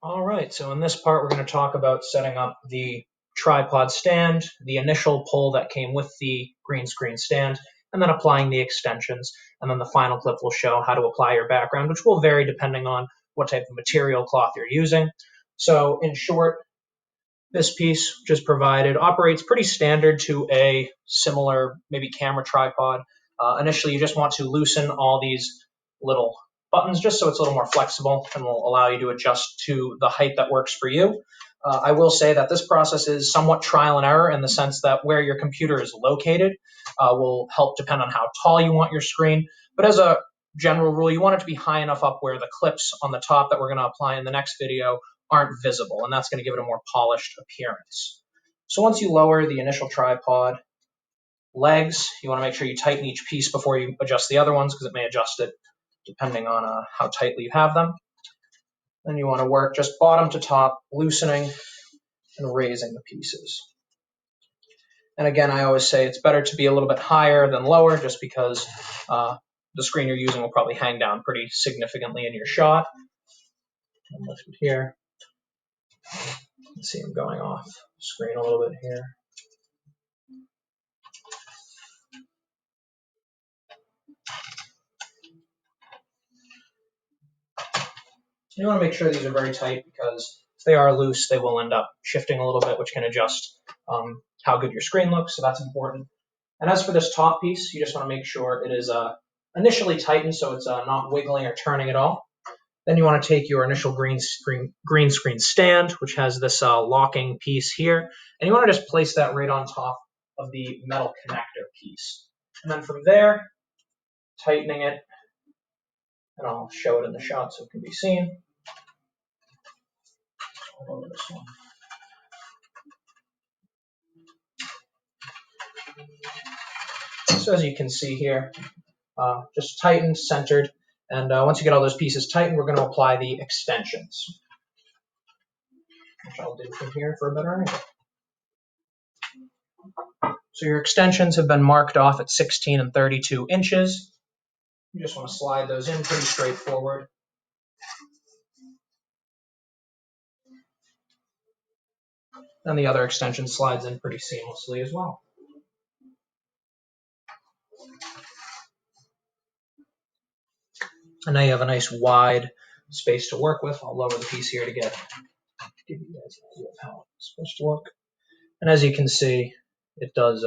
All right, so in this part, we're going to talk about setting up the tripod stand, the initial pull that came with the green screen stand, and then applying the extensions. And then the final clip will show how to apply your background, which will vary depending on what type of material cloth you're using. So in short, this piece just provided operates pretty standard to a similar maybe camera tripod. Initially, you just want to loosen all these little buttons just so it's a little more flexible and will allow you to adjust to the height that works for you. I will say that this process is somewhat trial and error in the sense that where your computer is located will help depend on how tall you want your screen. But as a general rule, you want it to be high enough up where the clips on the top that we're going to apply in the next video aren't visible, and that's going to give it a more polished appearance. So once you lower the initial tripod legs, you want to make sure you tighten each piece before you adjust the other ones because it may adjust it depending on how tightly you have them. Then you want to work just bottom to top, loosening and raising the pieces. And again, I always say it's better to be a little bit higher than lower just because the screen you're using will probably hang down pretty significantly in your shot. And lift it here. Let's see, I'm going off screen a little bit here. You want to make sure these are very tight because if they are loose, they will end up shifting a little bit, which can adjust how good your screen looks, so that's important. And as for this top piece, you just want to make sure it is initially tightened so it's not wiggling or turning at all. Then you want to take your initial green screen stand, which has this locking piece here, and you want to just place that right on top of the metal connector piece. And then from there, tightening it, and I'll show it in the shot so it can be seen. Over this one. So as you can see here, just tightened, centered, and once you get all those pieces tightened, we're going to apply the extensions, which I'll do from here for a better angle. So your extensions have been marked off at 16 and 32 inches. You just want to slide those in pretty straightforward. And the other extension slides in pretty seamlessly as well. And now you have a nice wide space to work with. I'll lower the piece here to give you guys an idea of how it's supposed to work. And as you can see, it does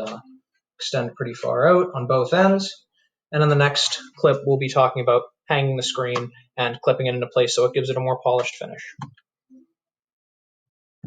extend pretty far out on both ends. And in the next clip, we'll be talking about hanging the screen and clipping it into place so it gives it a more polished finish.